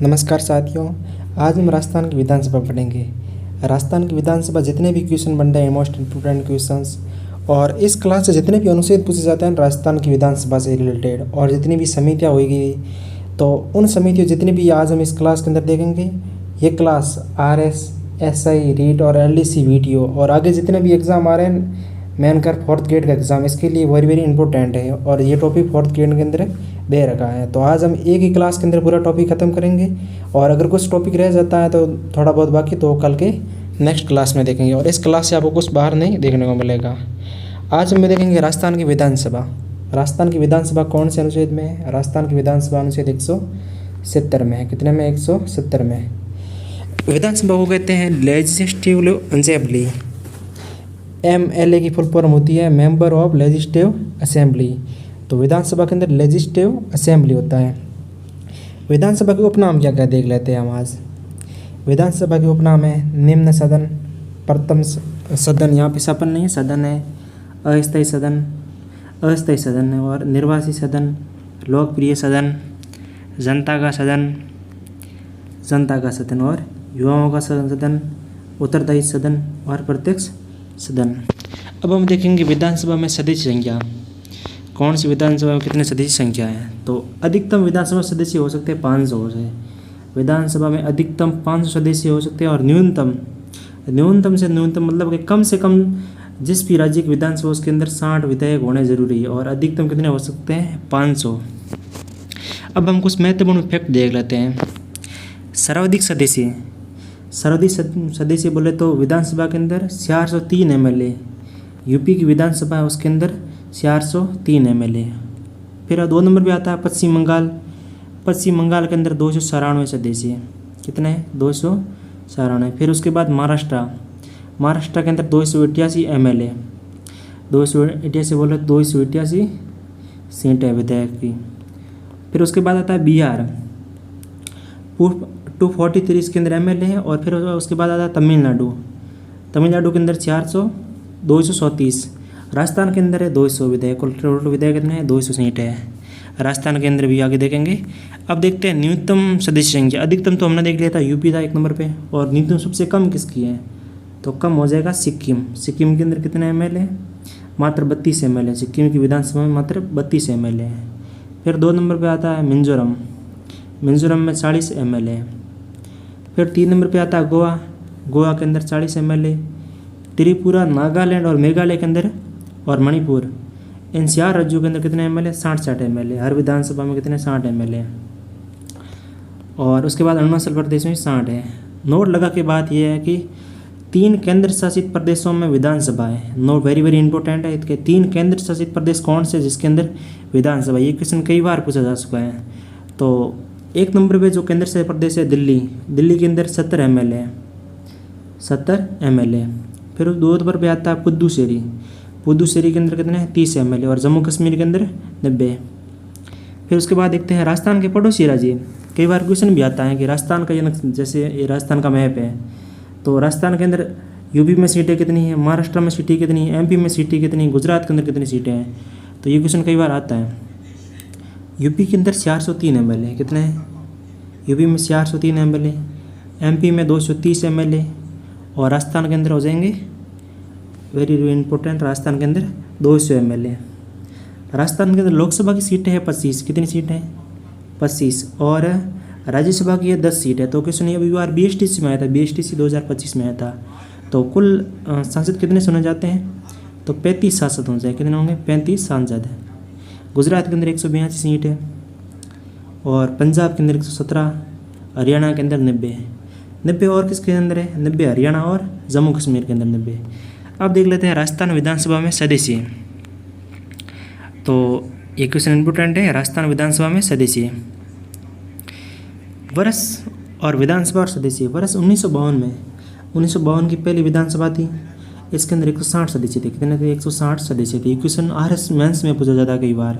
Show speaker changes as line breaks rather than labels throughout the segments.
नमस्कार साथियों, आज हम राजस्थान की विधानसभा पढ़ेंगे। राजस्थान की विधानसभा जितने भी क्वेश्चन बन रहे हैं, मोस्ट इम्पोर्टेंट क्वेश्चंस, और इस क्लास से जितने भी अनुच्छेद पूछे जाते हैं राजस्थान की विधानसभा से रिलेटेड, और जितनी भी समितियाँ होगी तो उन समितियों जितनी भी आज हम इस क्लास के अंदर देखेंगे। ये क्लास RS, SI, रीट और LDC वीडियो और आगे जितने भी एग्ज़ाम आ रहे हैं, मेन कर 4th ग्रेड का एग्ज़ाम, इसके लिए वेरी वेरी इंपॉर्टेंट है और ये टॉपिक 4th ग्रेड के अंदर दे रखा है। तो आज हम एक ही क्लास के अंदर पूरा टॉपिक ख़त्म करेंगे और अगर कुछ टॉपिक रह जाता है तो थोड़ा बहुत बाकी तो कल के नेक्स्ट क्लास में देखेंगे और इस क्लास से आपको कुछ बाहर नहीं देखने को मिलेगा। आज हम देखेंगे राजस्थान की विधानसभा। राजस्थान की विधानसभा कौन से अनुच्छेद में है? राजस्थान की विधानसभा अनुच्छेद 170 में है। कितने में? 170 में। विधानसभा को कहते हैं लेजिस्लेटिव असेंबली। MLA की फुल फॉर्म होती है मेंबर ऑफ लेजिस्लेटिव असेंबली। तो विधानसभा के अंदर लेजिस्लेटिव असेंबली होता है। विधानसभा के उपनाम क्या क्या देख लेते हैं हम आज। विधानसभा के उपनाम है निम्न सदन, प्रथम सदन, यहाँ पे सपन नहीं सदन है, अस्थायी सदन, अस्थायी सदन है, और निर्वासित सदन, लोकप्रिय सदन, जनता का सदन, जनता का सदन, और युवाओं का सदन, उत्तरदायी सदन और प्रत्यक्ष सदन। अब हम देखेंगे विधानसभा में सदस्य संख्या। कौन सी विधानसभा में कितने सदस्य संख्या है? तो अधिकतम विधानसभा सदस्य हो सकते हैं 500 हो जाए। विधानसभा में अधिकतम 500 सदस्य हो सकते हैं और न्यूनतम से न्यूनतम मतलब कि कम से कम जिस भी राज्य की विधानसभा उसके अंदर 60 विधायक होने जरूरी है और अधिकतम कितने हो सकते हैं? 500। अब हम कुछ महत्वपूर्ण फैक्ट देख लेते हैं। सर्वाधिक सदस्य बोले तो विधानसभा के अंदर 403 MLA। यूपी की विधानसभा है उसके अंदर 403 MLA। फिर 2 नंबर पे आता है पश्चिम बंगाल। पश्चिम बंगाल के अंदर 294 सदस्य। कितने हैं? 294। फिर उसके बाद महाराष्ट्र के अंदर 288 MLA। 288 बोले 288 सीटें विधायक की। फिर उसके बाद आता है बिहार, 243 इसके अंदर MLA है। और फिर उसके बाद आता है तमिलनाडु के अंदर 234। राजस्थान के अंदर है 200 विधायक। टोटल विधायक कितने हैं? 200 सीट है राजस्थान के अंदर भी, आगे देखेंगे। अब देखते हैं न्यूनतम सदस्य संख्या। अधिकतम तो हमने देख लिया था, यूपी था 1 नंबर पे, और न्यूनतम सबसे कम किसकी है? तो कम हो जाएगा सिक्किम। सिक्किम के अंदर कितने MLA? मात्र 32 MLA। सिक्किम की विधानसभा में मात्र 32 MLA है। फिर 2 नंबर पर आता है मिजोरम में 40 MLA। फिर 3 नंबर पे आता है गोवा के अंदर 40 MLA। त्रिपुरा, नागालैंड और मेघालय के अंदर, और मणिपुर, इन 4 राज्यों के अंदर कितने MLA? 60 MLA। हर विधानसभा में कितने? 60 MLA। और उसके बाद अरुणाचल प्रदेश में 60 है। नोट लगा के बात यह है कि 3 केंद्र शासित प्रदेशों में विधानसभा है। नोट वेरी वेरी इंपॉर्टेंट है। इसके 3 केंद्र शासित प्रदेश कौन से जिसके अंदर विधानसभा? ये क्वेश्चन कई बार पूछा जा चुका है। तो 1 नंबर पे जो केंद्र शासित प्रदेश है दिल्ली के अंदर 70 MLA। फिर 2 नंबर पे आता है पुदुचेरी के अंदर कितने हैं? 30 MLA। और जम्मू कश्मीर के अंदर 90। फिर उसके बाद देखते हैं राजस्थान के पड़ोसी राज्य। कई बार क्वेश्चन भी आता है कि राजस्थान का जैसे ये राजस्थान का मैप है, तो राजस्थान के अंदर यूपी में सीटें कितनी है, महाराष्ट्र में सीटें कितनी है, MP में सीटें कितनी, गुजरात के अंदर कितनी सीटें हैं। तो ये क्वेश्चन कई बार आता है। यूपी के अंदर 403 MLA। कितने हैं? यूपी में 403 MLA। MP में 230 MLA। और राजस्थान के अंदर हो जाएंगे वेरी इंपॉर्टेंट, राजस्थान के अंदर 200 MLA। राजस्थान के अंदर लोकसभा की सीटें हैं 25। कितनी सीटें हैं? 25। और राज्यसभा की 10 सीट है। तो क्वेश्चन ये अभी बार BSTC में आया था, BSTC 2025 में आया था। तो कुल सांसद कितने सुने जाते हैं? तो 35 सांसद हो जाए। कितने होंगे? 35 सांसद। गुजरात के अंदर 182 सीट है, और पंजाब के अंदर 117, हरियाणा के अंदर 90 और किसके अंदर है? 90 हरियाणा और जम्मू कश्मीर के अंदर 90। अब देख लेते हैं राजस्थान विधानसभा में सदस्य। तो ये क्वेश्चन इंपॉर्टेंट है। राजस्थान विधानसभा में सदस्य वर्ष और विधानसभा और सदस्य। वर्ष 1952 की पहली विधानसभा थी। इसके अंदर 160 सदस्य थे। कितने थे? 160 सदस्य थे। क्वेश्चन RS मेंस में पूछा जाता है कई बार।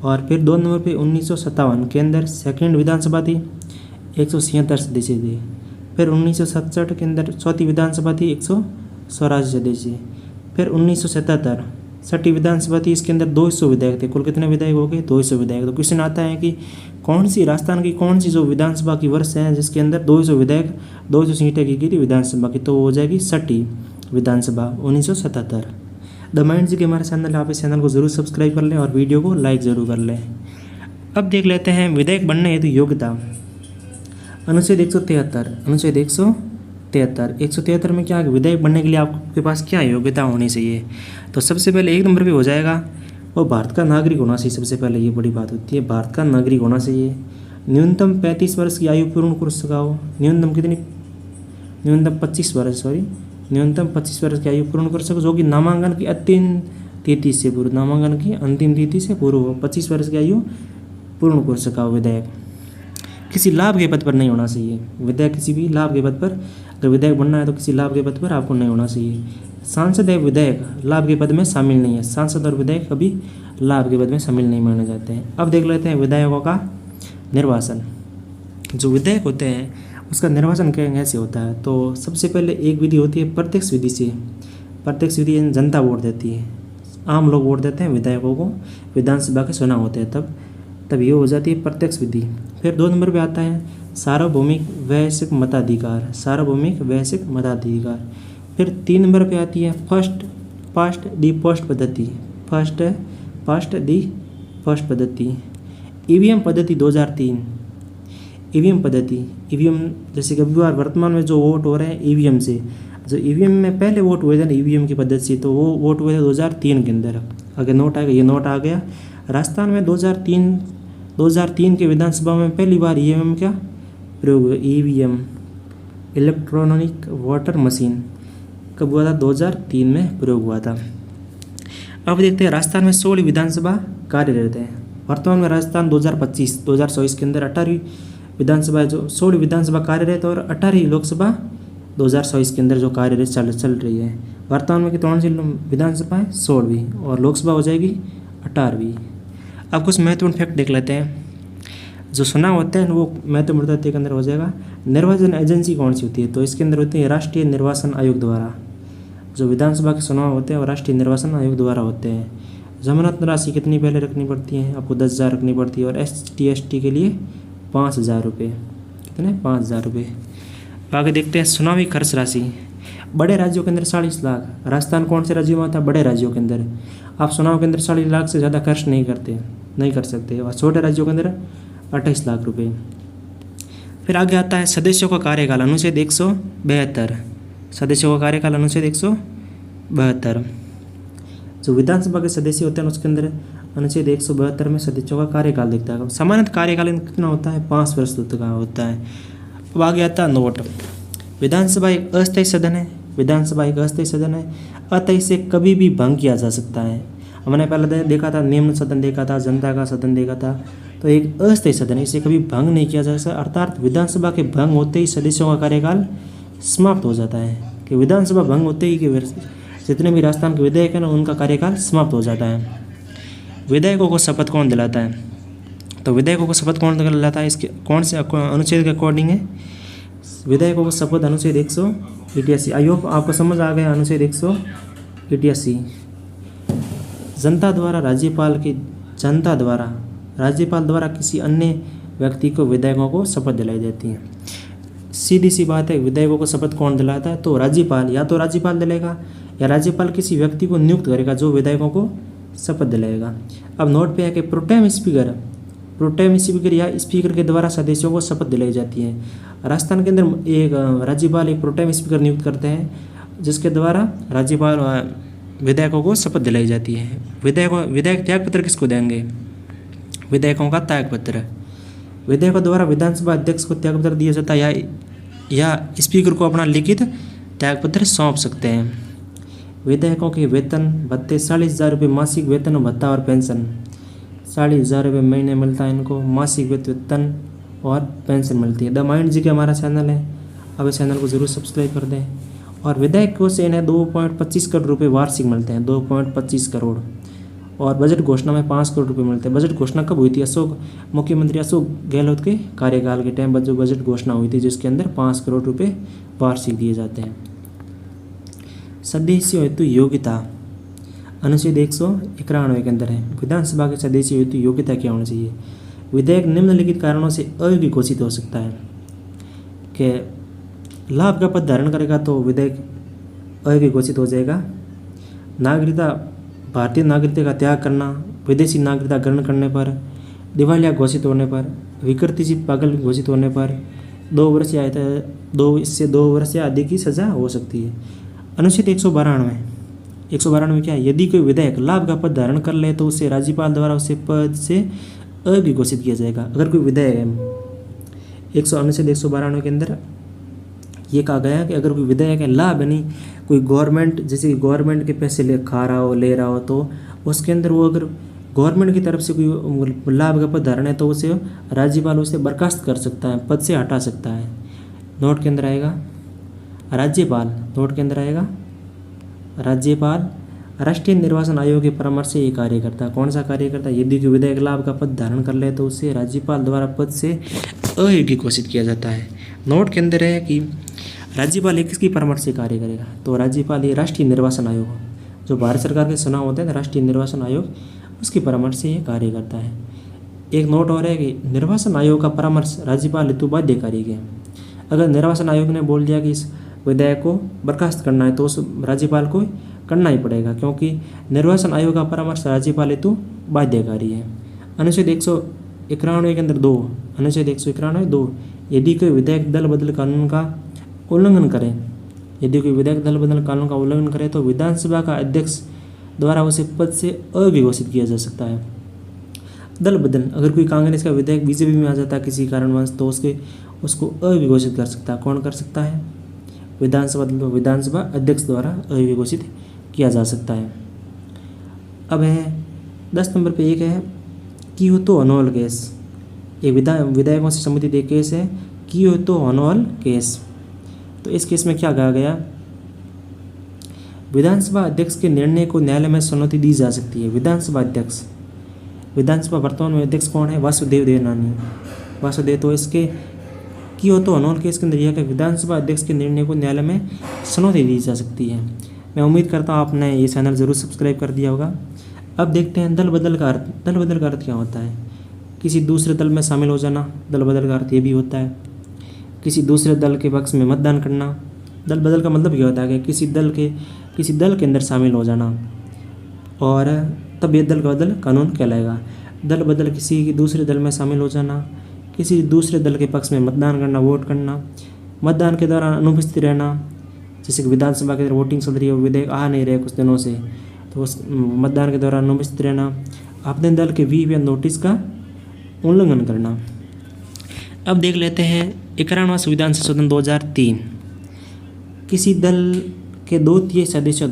और फिर 2 नंबर पे 1957 के अंदर सेकंड विधानसभा थी, 176 सदस्य थे। फिर 1967 के अंदर चौथी विधानसभा थी, 184 सदस्य। फिर 1977 छठी विधानसभा थी, इसके अंदर 200 विधायक थे। कुल कितने विधायक हो गए? 200 विधायक। तो क्वेश्चन आता है कि कौन सी राजस्थान की कौन सी जो विधानसभा की वर्ष है जिसके अंदर 200 विधायक 200 सीटें की थी विधानसभा की, तो वो हो जाएगी छठी विधानसभा 1977। द माइंड जी के हमारे चैनल, आप इस चैनल को जरूर सब्सक्राइब कर लें और वीडियो को लाइक ज़रूर कर लें। अब देख लेते हैं विधायक बनने हेतु योग्यता। अनुच्छेद 173, अनुच्छेद 173 में क्या है, विधायक बनने के लिए आपके पास क्या योग्यता होनी चाहिए? तो सबसे पहले 1 नंबर पे हो जाएगा वो भारत का नागरिक होना चाहिए। सबसे पहले ये बड़ी बात होती है, भारत का नागरिक होना चाहिए। न्यूनतम 35 वर्ष की आयु पूर्ण कर सका हो। न्यूनतम कितनी? न्यूनतम 25 वर्ष, न्यूनतम 25 वर्ष की आयु पूर्ण कर सको, जो कि नामांकन की अंतिम तिथि से पूर्व, नामांकन की अंतिम तिथि से पूर्व हो। 25 वर्ष की आयु पूर्ण कर सका हो विधायक। किसी लाभ के पद पर नहीं होना चाहिए विधायक, किसी भी लाभ के पद पर अगर विधायक बनना है तो किसी लाभ के पद पर आपको नहीं होना चाहिए। सांसद है विधायक लाभ के पद में शामिल नहीं है। सांसद और विधायक कभी लाभ के पद में शामिल नहीं माने जाते हैं। अब देख लेते हैं विधायकों का निर्वाचन। जो विधायक होते हैं उसका निर्वाचन कैसे होता है? तो सबसे पहले एक विधि होती है प्रत्यक्ष विधि से। प्रत्यक्ष विधि जनता वोट देती है, आम लोग वोट देते हैं विधायकों को, विधानसभा के चुनाव होते हैं तब ये हो जाती है प्रत्यक्ष विधि। फिर 2 नंबर पे आता है सार्वभौमिक वैश्विक मताधिकार, सार्वभौमिक वैश्विक मताधिकार। फिर 3 नंबर पे आती है फर्स्ट पास्ट दी पोस्ट पद्धति, फर्स्ट पास्ट दी फर्स्ट पद्धति। ईवीएम पद्धति 2003, ईवीएम पद्धति, ईवीएम जैसे कि अभी वर्तमान में जो वोट हो रहे हैं ईवीएम से, जो ईवीएम में पहले वोट हुए थे ना ईवीएम की पद्धति से, तो वो वोट हुए थे 2003 के अंदर। अगर नोट आएगा, ये नोट आ गया। राजस्थान में 2003 के विधानसभा में पहली बार ईवीएम क्या प्रयोग हुआ? ईवीएम इलेक्ट्रॉनिक वोटर मशीन कब हुआ था? 2003 में प्रयोग हुआ था। अब देखते हैं राजस्थान में 16 विधानसभा कार्यरत है। वर्तमान में राजस्थान 2025-2024 के अंदर 18वीं विधानसभा है, जो 16 विधानसभा कार्यरत और 18वीं लोकसभा 2024 के अंदर जो कार्यरत चल रही है। वर्तमान में कौन सी विधानसभा है? 16वीं, और लोकसभा हो जाएगी 18वीं। अब कुछ महत्वपूर्ण फैक्ट देख लेते हैं। जो चुनाव होते हैं वो महत्वपूर्ण तथ्य के अंदर हो जाएगा। निर्वाचन एजेंसी कौन सी होती है? तो इसके अंदर होती है राष्ट्रीय निर्वाचन आयोग द्वारा। जो विधानसभा के चुनाव होते हैं वो राष्ट्रीय निर्वाचन आयोग द्वारा होते हैं। जमानत राशि कितनी पहले रखनी पड़ती है? आपको 10,000 रखनी पड़ती है, और ST/ST के लिए 5,000 रुपये। कितने? 5,000 रुपये। आगे देखते हैं चुनावी खर्च राशि। बड़े राज्यों के अंदर 40 लाख। राजस्थान कौन से राज्यों में आता है? बड़े राज्यों के अंदर। आप चुनाव के अंदर 40 लाख से ज़्यादा खर्च नहीं कर सकते, और छोटे राज्यों के अंदर 28 लाख रुपये। फिर आगे आता है सदस्यों का कार्यकाल, अनुच्छेद 172। सदस्यों का कार्यकाल अनुच्छेद 172। जो विधानसभा के सदस्य होते हैं उसके अंदर अनुच्छेद 172 में सदस्यों का कार्यकाल दिखता है। सामान्य कार्यकाल कितना होता है? 5 वर्ष का होता है। अब आगे आता है नोट। विधानसभा एक अस्थायी सदन है। विधानसभा एक अस्थायी सदन है, अतः इसे कभी भी भंग किया जा सकता है। हमने पहले देखा था निम्न सदन देखा था, जनता का सदन देखा था। तो एक अस्थायी सदन है, इसे कभी भंग नहीं किया जा सकता। अर्थात विधानसभा के भंग होते ही सदस्यों का कार्यकाल समाप्त हो जाता है। कि विधानसभा भंग होते ही कि जितने भी राजस्थान के विधायक हैं ना उनका कार्यकाल समाप्त हो जाता है। विधायकों को शपथ कौन दिलाता है? तो विधायकों को शपथ कौन दिलाता है? इसके कौन से अनुच्छेद के अकॉर्डिंग है? विधायकों को शपथ अनुच्छेद 188। आई होप आपको समझ आ गया। अनुच्छेद 188 जनता द्वारा किसी अन्य व्यक्ति को विधायकों को शपथ दिलाई जाती है। सीधी सी बात है, विधायकों को शपथ कौन दिलाता है? तो राज्यपाल, या तो राज्यपाल दिलाएगा या राज्यपाल किसी व्यक्ति को नियुक्त करेगा जो विधायकों को शपथ दिलाएगा। अब नोट पे है कि प्रोटेम स्पीकर या स्पीकर के द्वारा सदस्यों को शपथ दिलाई जाती है। राजस्थान के अंदर एक राज्यपाल एक प्रोटेम स्पीकर नियुक्त करते हैं, जिसके द्वारा राज्यपाल विधायकों को शपथ दिलाई जाती है। विधायक त्यागपत्र किसको देंगे? विधायकों का त्यागपत्र विधायकों द्वारा विधानसभा अध्यक्ष को त्यागपत्र दिया जाता है, या स्पीकर को अपना लिखित त्यागपत्र सौंप सकते हैं। विधायकों के वेतन भत्ते 40,000 रुपये मासिक वेतन भत्ता और पेंशन। 40,000 रुपये महीने मिलता है इनको, मासिक वेतन और पेंशन मिलती है। द माइंड जी के हमारा चैनल है, अब इस चैनल को ज़रूर सब्सक्राइब कर दें। और विधायकों से इन्हें 2.25 करोड़ रुपये वार्षिक मिलते हैं, 2.25 करोड़। और बजट घोषणा में 5 करोड़ रुपये मिलते हैं। बजट घोषणा कब हुई थी? मुख्यमंत्री अशोक गहलोत के कार्यकाल के टाइम जो बजट घोषणा हुई थी, जिसके अंदर 5 करोड़ रुपये वार्षिक दिए जाते हैं। सदस्य हेतु योग्यता। अनुच्छेद 191 के अंदर है, विधानसभा के सदस्य हेतु योग्यता क्या होनी चाहिए। विधेयक निम्नलिखित कारणों से अयोग्य घोषित हो सकता है कि लाभ का पद धारण करेगा तो विधेयक अयोग्य घोषित हो जाएगा। नागरिकता, भारतीय नागरिकता का त्याग करना, विदेशी नागरिकता ग्रहण करने पर, दिवालिया घोषित होने पर, विकृतिचित पागल घोषित होने पर 2 वर्ष या 2 वर्ष या अधिक की सजा हो सकती है। अनुच्छेद 192 क्या है, यदि कोई विधेयक लाभ का पद धारण कर ले तो उसे राज्यपाल द्वारा उसे पद से अयोग्य घोषित किया जाएगा। अगर कोई विधेयक है, अनुच्छेद 192 के अंदर ये कहा गया है कि अगर कोई विधेयक है लाभ, यानी कोई गवर्नमेंट, जैसे कि गवर्नमेंट के पैसे ले रहा हो तो उसके अंदर वो अगर गवर्नमेंट की तरफ से कोई लाभ का पद धारण है तो उसे राज्यपाल उसे बर्खास्त कर सकता है, पद से हटा सकता है। नोट के अंदर आएगा राज्यपाल, नोट के अंदर आएगा राज्यपाल राष्ट्रीय निर्वाचन आयोग के परामर्श से ये कार्य करता है। कौन सा कार्य करता है, यदि कोई विधेयक लाभ का पद धारण कर ले तो उसे राज्यपाल द्वारा पद से अयोग्य घोषित किया जाता है। नोट के अंदर है कि राज्यपाल किसकी परामर्श से कार्य करेगा, तो राज्यपाल ये राष्ट्रीय निर्वाचन आयोग, जो भारत सरकार के चुनाव होते हैं राष्ट्रीय निर्वाचन आयोग, उसकी परामर्श से ये कार्य करता है। एक नोट और है कि निर्वाचन आयोग का परामर्श राज्यपाल हेतु बाध्यकारी है। अगर निर्वाचन आयोग ने बोल दिया कि इस विधेयक को बर्खास्त करना है तो उस राज्यपाल को करना ही पड़ेगा, क्योंकि निर्वाचन आयोग का परामर्श राज्यपाल हेतु बाध्यकारी है। अनुच्छेद 191 के अंदर 2, अनुच्छेद 191(2), यदि कोई विधेयक दल बदल कानून का उल्लंघन करे, यदि कोई विधेयक दल बदल कानून का उल्लंघन करे तो विधानसभा का अध्यक्ष द्वारा उसे पद से अयोग्य घोषित किया जा सकता है। दल बदल, अगर कोई कांग्रेस का विधेयक बीजेपी में आ जाता है किसी कारणवश तो उसको अयोग्य घोषित कर सकता है। कौन कर सकता है, विधानसभा अध्यक्ष द्वारा अयोग्य घोषित किया जा सकता है। अब है 10 नंबर पे एक है कियोतो हनोल केस। एक विधायकों से संबंधित एक केस है कियोतो हनोल केस। तो इस केस में क्या कहा गया, विधानसभा अध्यक्ष के निर्णय को न्यायालय में चुनौती दी जा सकती है। विधानसभा वर्तमान में अध्यक्ष कौन है, वासुदेव देवनानी, वासुदेव। तो इसके कियोतो हनोल केस के अंदर यह कि विधानसभा अध्यक्ष के निर्णय को न्यायालय में चुनौती दी जा सकती है। मैं उम्मीद करता हूँ आपने ये चैनल ज़रूर सब्सक्राइब कर दिया होगा। अब देखते हैं दल बदल का अर्थ। दल बदल का अर्थ क्या होता है, किसी दूसरे दल में शामिल हो जाना। दल बदल का अर्थ ये भी होता है किसी दूसरे दल के पक्ष में मतदान करना। दल बदल का मतलब क्या होता है कि किसी दल के अंदर शामिल हो जाना, और तब ये दल बदल कानून कहलाएगा। दल बदल किसी दूसरे दल में शामिल हो जाना, किसी दूसरे दल के पक्ष में मतदान करना, वोट करना, मतदान के दौरान अनुपस्थित रहना। जैसे कि विधानसभा के अंदर वोटिंग चल रही है, विधेयक आ नहीं रहे कुछ दिनों से, तो उस मतदान के दौरान अनुपस्थित रहना, अपने दल के व्हीप या नोटिस का उल्लंघन करना। अब देख लेते हैं 91वां संविधान संशोधन 2003। किसी दल के 2/3 सदस्यों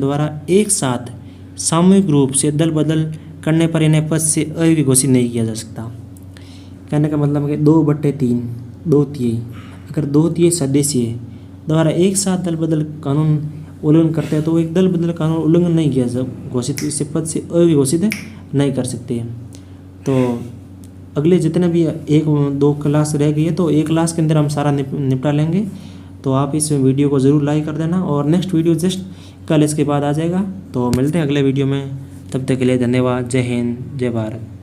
द्वारा एक साथ सामूहिक रूप से दल बदल करने पर इन्हें पद से अयोग्य घोषित नहीं किया जा सकता। कहने का मतलब है कि 2/3 अगर 2/3 सदस्य द्वारा एक साथ दल बदल कानून उल्लंघन करते हैं तो एक दल बदल कानून उल्लंघन नहीं किया घोषित, इसे पद से अयोग्य घोषित नहीं कर सकते। तो अगले जितने भी 1-2 क्लास रह गई है तो एक क्लास के अंदर हम सारा निपटा लेंगे। तो आप इस वीडियो को ज़रूर लाइक कर देना, और नेक्स्ट वीडियो जस्ट कल इसके बाद आ जाएगा। तो मिलते हैं अगले वीडियो में, तब तक के लिए धन्यवाद। जय हिंद, जय भारत।